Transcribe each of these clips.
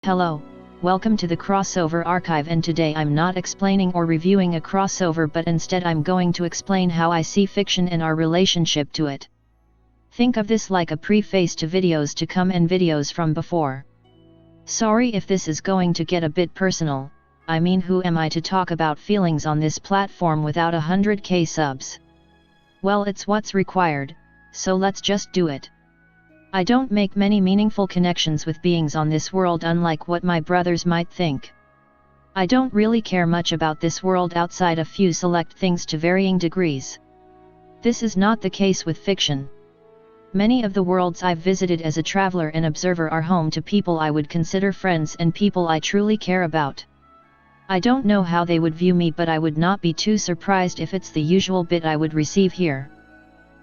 Hello, welcome to the Crossover Archive, and today I'm not explaining or reviewing a crossover, but instead I'm going to explain how I see fiction and our relationship to it. Think of this like a preface to videos to come and videos from before. Sorry if this is going to get a bit personal. I mean, who am I to talk about feelings on this platform without 100k subs? Well, it's what's required, so let's just do it. I don't make many meaningful connections with beings on this world, unlike what my brothers might think. I don't really care much about this world outside a few select things to varying degrees. This is not the case with fiction. Many of the worlds I've visited as a traveler and observer are home to people I would consider friends and people I truly care about. I don't know how they would view me, but I would not be too surprised if it's the usual bit I would receive here.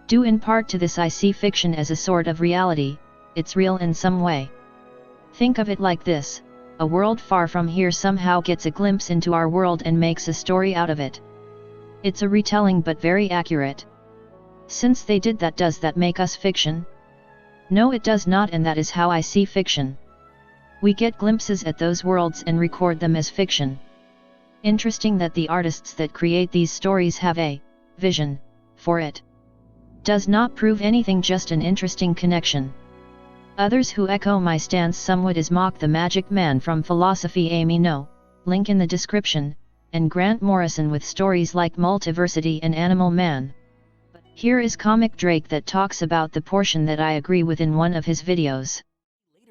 Due in part to this, I see fiction as a sort of reality. It's real in some way. Think of it like this: a world far from here somehow gets a glimpse into our world and makes a story out of it. It's a retelling, but very accurate. Since they did that, does that make us fiction? No, it does not, and that is how I see fiction. We get glimpses at those worlds and record them as fiction. Interesting that the artists that create these stories have a vision for it. Does not prove anything, just an interesting connection. Others who echo my stance somewhat is Mock the Magic Man from Philosophy Amy No, link in the description, and Grant Morrison with stories like Multiversity and Animal Man. Here is Comic Drake that talks about the portion that I agree with in one of his videos.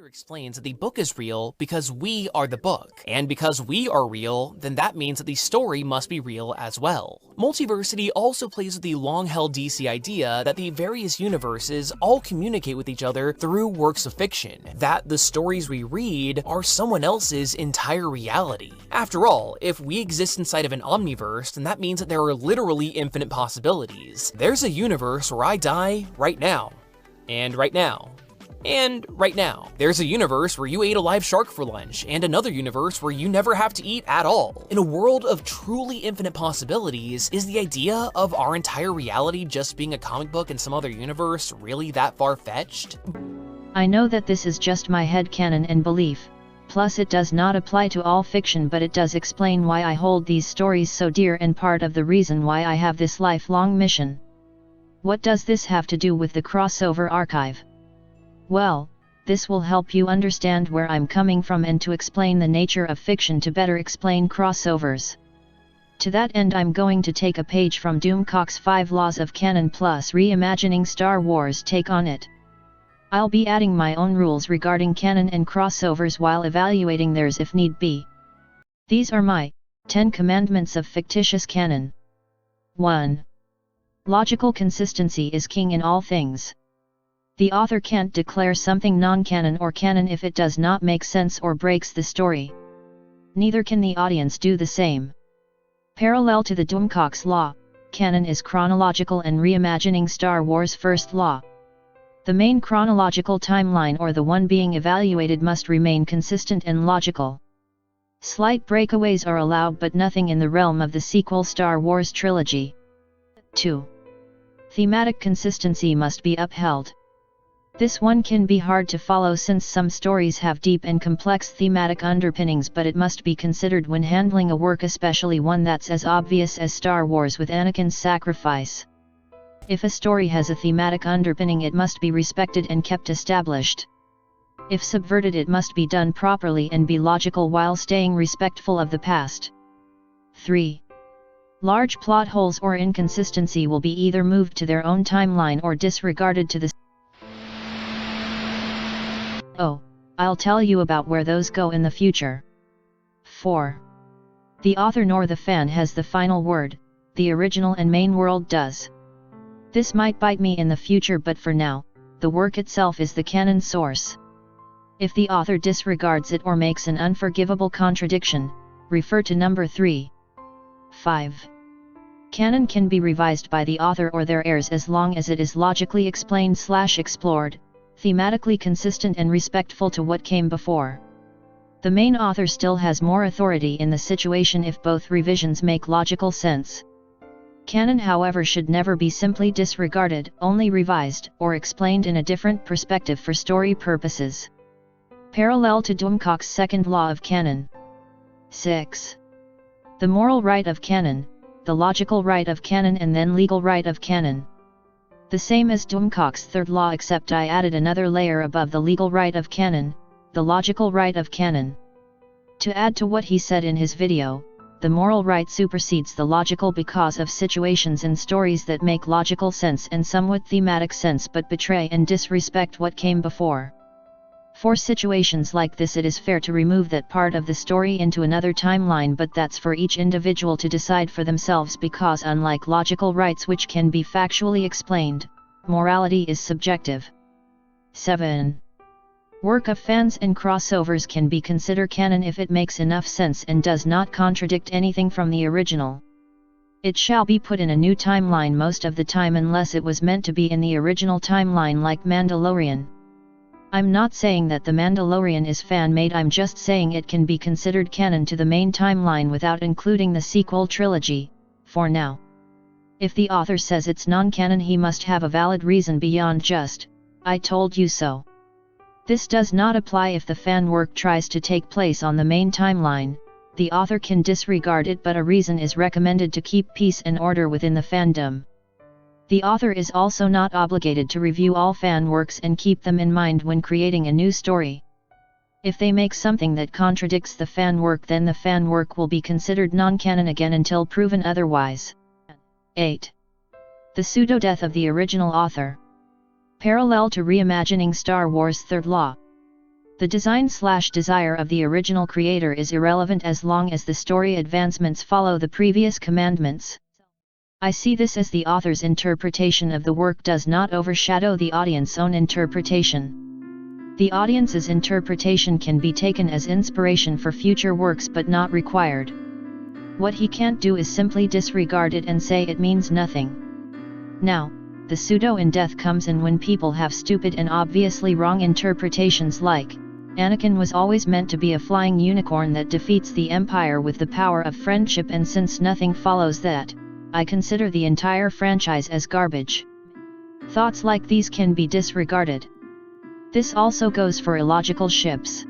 Explains that the book is real because we are the book, and because we are real, then that means that the story must be real as well. Multiversity also plays with the long-held DC idea that the various universes all communicate with each other through works of fiction, that the stories we read are someone else's entire reality. After all, if we exist inside of an omniverse, then that means that there are literally infinite possibilities. There's a universe where I die right now, and right now, and right now. There's a universe where you ate a live shark for lunch, and another universe where you never have to eat at all. In a world of truly infinite possibilities, is the idea of our entire reality just being a comic book in some other universe really that far-fetched? I know that this is just my headcanon and belief, plus it does not apply to all fiction, but it does explain why I hold these stories so dear and part of the reason why I have this lifelong mission. What does this have to do with the Crossover Archive? Well, this will help you understand where I'm coming from and to explain the nature of fiction to better explain crossovers. To that end, I'm going to take a page from Doomcock's 5 Laws of Canon plus Reimagining Star Wars take on it. I'll be adding my own rules regarding canon and crossovers while evaluating theirs if need be. These are my 10 commandments of fictitious canon. 1. Logical consistency is king in all things. The author can't declare something non-canon or canon if it does not make sense or breaks the story. Neither can the audience do the same. Parallel to the Doomcock's law, canon is chronological and Reimagining Star Wars' first law. The main chronological timeline, or the one being evaluated, must remain consistent and logical. Slight breakaways are allowed, but nothing in the realm of the sequel Star Wars trilogy. 2. Thematic consistency must be upheld. This one can be hard to follow since some stories have deep and complex thematic underpinnings, but it must be considered when handling a work, especially one that's as obvious as Star Wars with Anakin's sacrifice. If a story has a thematic underpinning, it must be respected and kept established. If subverted, it must be done properly and be logical while staying respectful of the past. 3. Large plot holes or inconsistency will be either moved to their own timeline or disregarded to the Oh, I'll tell you about where those go in the future. 4. The author nor the fan has the final word, the original and main world does. This might bite me in the future, but for now, the work itself is the canon source. If the author disregards it or makes an unforgivable contradiction, refer to number 3. 5. Canon can be revised by the author or their heirs as long as it is logically explained/explored, thematically consistent and respectful to what came before. The main author still has more authority in the situation if both revisions make logical sense. Canon, however, should never be simply disregarded, only revised, or explained in a different perspective for story purposes. Parallel to Doomcock's second law of canon. 6. The moral right of canon, the logical right of canon and then legal right of canon. The same as Doomcock's third law, except I added another layer above the legal right of canon, the logical right of canon. To add to what he said in his video, the moral right supersedes the logical because of situations in stories that make logical sense and somewhat thematic sense but betray and disrespect what came before. For situations like this, it is fair to remove that part of the story into another timeline, but that's for each individual to decide for themselves, because unlike logical rights which can be factually explained, morality is subjective. 7. Work of fans and crossovers can be considered canon if it makes enough sense and does not contradict anything from the original. It shall be put in a new timeline most of the time unless it was meant to be in the original timeline, like Mandalorian. I'm not saying that The Mandalorian is fan-made, I'm just saying it can be considered canon to the main timeline without including the sequel trilogy, for now. If the author says it's non-canon, he must have a valid reason beyond just, "I told you so." This does not apply if the fan work tries to take place on the main timeline. The author can disregard it, but a reason is recommended to keep peace and order within the fandom. The author is also not obligated to review all fan works and keep them in mind when creating a new story. If they make something that contradicts the fan work, then the fan work will be considered non-canon again until proven otherwise. 8. The pseudo-death of the original author. Parallel to reimagining Star Wars' third law. The design/desire of the original creator is irrelevant as long as the story advancements follow the previous commandments. I see this as the author's interpretation of the work does not overshadow the audience's own interpretation. The audience's interpretation can be taken as inspiration for future works but not required. What he can't do is simply disregard it and say it means nothing. Now, the pseudo-in-death comes in when people have stupid and obviously wrong interpretations, like, Anakin was always meant to be a flying unicorn that defeats the Empire with the power of friendship, and since nothing follows that, I consider the entire franchise as garbage. Thoughts like these can be disregarded. This also goes for illogical ships.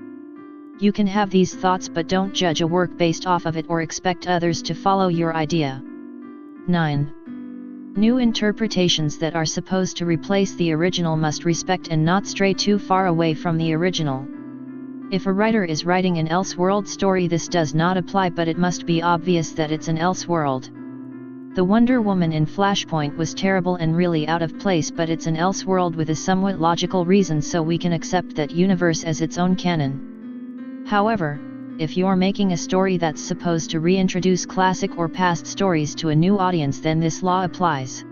You can have these thoughts but don't judge a work based off of it or expect others to follow your idea. 9. New interpretations that are supposed to replace the original must respect and not stray too far away from the original. If a writer is writing an Elseworld story, this does not apply, but it must be obvious that it's an Elseworld. The Wonder Woman in Flashpoint was terrible and really out of place, but it's an Elseworld with a somewhat logical reason, so we can accept that universe as its own canon. However, if you're making a story that's supposed to reintroduce classic or past stories to a new audience, then this law applies.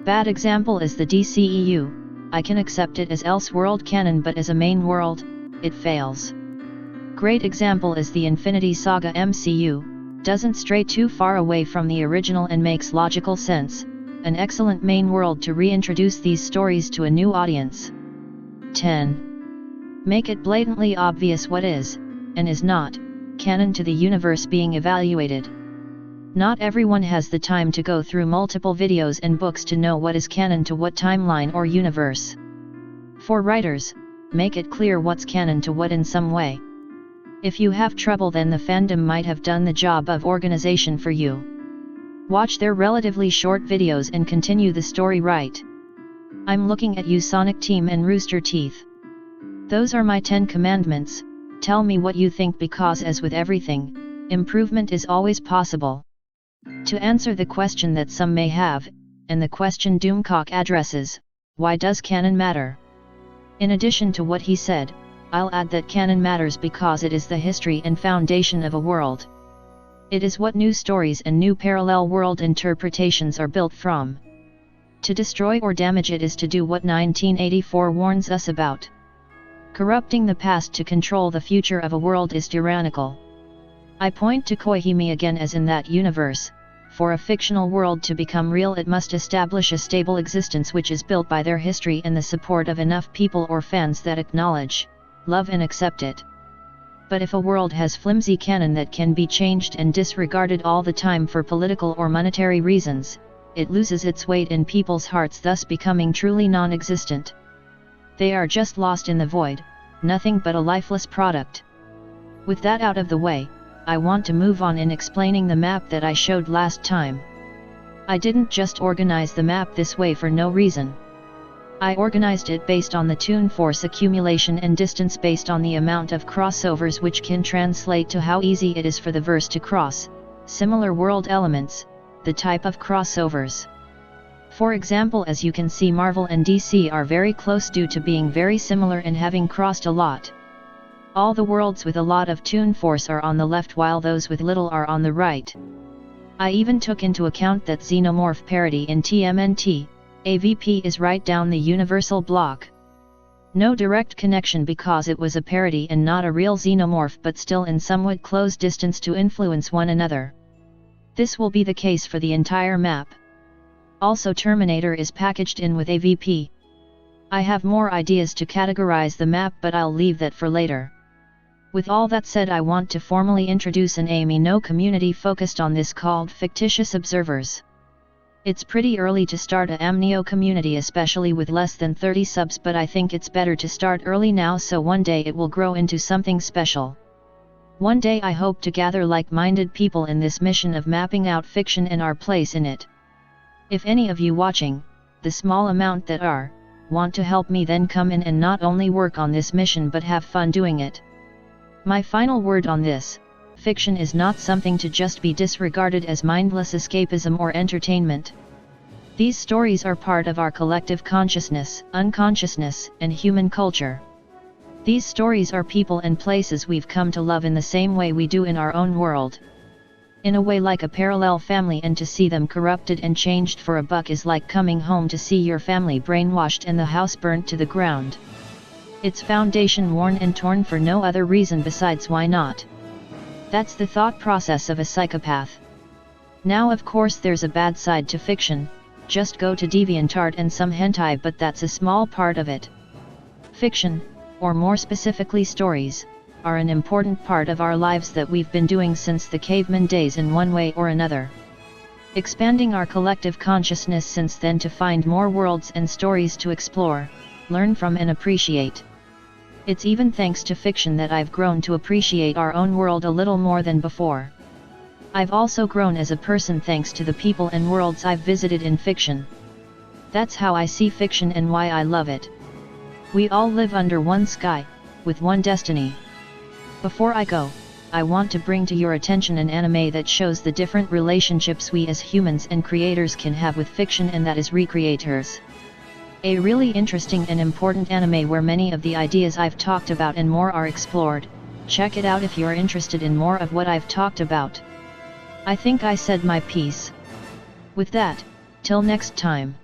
Bad example is the DCEU. I can accept it as Elseworld canon, but as a main world, it fails. Great example is the Infinity Saga MCU. Doesn't stray too far away from the original and makes logical sense, an excellent main world to reintroduce these stories to a new audience. 10. Make it blatantly obvious what is, and is not, canon to the universe being evaluated. Not everyone has the time to go through multiple videos and books to know what is canon to what timeline or universe. For writers, make it clear what's canon to what in some way. If you have trouble, then the fandom might have done the job of organization for you. Watch their relatively short videos and continue the story right. I'm looking at you, Sonic Team and Rooster Teeth. Those are my 10 commandments. Tell me what you think, because as with everything, improvement is always possible. To answer the question that some may have, and the question Doomcock addresses, why does canon matter? In addition to what he said, I'll add that canon matters because it is the history and foundation of a world. It is what new stories and new parallel world interpretations are built from. To destroy or damage it is to do what 1984 warns us about. Corrupting the past to control the future of a world is tyrannical. I point to Koihime again, as in that universe, for a fictional world to become real it must establish a stable existence which is built by their history and the support of enough people or fans that acknowledge, love and accept it. But if a world has flimsy canon that can be changed and disregarded all the time for political or monetary reasons, it loses its weight in people's hearts, thus becoming truly non-existent. They are just lost in the void, nothing but a lifeless product. With that out of the way, I want to move on in explaining the map that I showed last time. I didn't just organize the map this way for no reason. I organized it based on the toon force accumulation and distance based on the amount of crossovers, which can translate to how easy it is for the verse to cross similar world elements, the type of crossovers. For example, as you can see, Marvel and DC are very close due to being very similar and having crossed a lot. All the worlds with a lot of toon force are on the left while those with little are on the right. I even took into account that Xenomorph parody in TMNT, AVP is right down the universal block. No direct connection because it was a parody and not a real Xenomorph, but still in somewhat close distance to influence one another. This will be the case for the entire map. Also, Terminator is packaged in with AVP. I have more ideas to categorize the map, but I'll leave that for later. With all that said, I want to formally introduce an AMI community focused on this called Fictitious Observers. It's pretty early to start a AMNIO community, especially with less than 30 subs, but I think it's better to start early now so one day it will grow into something special. One day I hope to gather like-minded people in this mission of mapping out fiction and our place in it. If any of you watching, the small amount that are, want to help me, then come in and not only work on this mission but have fun doing it. My final word on this: fiction is not something to just be disregarded as mindless escapism or entertainment. These stories are part of our collective consciousness, unconsciousness, and human culture. These stories are people and places we've come to love in the same way we do in our own world. In a way, like a parallel family, and to see them corrupted and changed for a buck is like coming home to see your family brainwashed and the house burnt to the ground. Its foundation worn and torn for no other reason besides why not? That's the thought process of a psychopath. Now of course there's a bad side to fiction, just go to DeviantArt and some hentai, but that's a small part of it. Fiction, or more specifically stories, are an important part of our lives that we've been doing since the caveman days in one way or another. Expanding our collective consciousness since then to find more worlds and stories to explore, learn from and appreciate. It's even thanks to fiction that I've grown to appreciate our own world a little more than before. I've also grown as a person thanks to the people and worlds I've visited in fiction. That's how I see fiction and why I love it. We all live under one sky, with one destiny. Before I go, I want to bring to your attention an anime that shows the different relationships we as humans and creators can have with fiction, and that is Recreators. A really interesting and important anime where many of the ideas I've talked about and more are explored. Check it out if you're interested in more of what I've talked about. I think I said my piece. With that, till next time.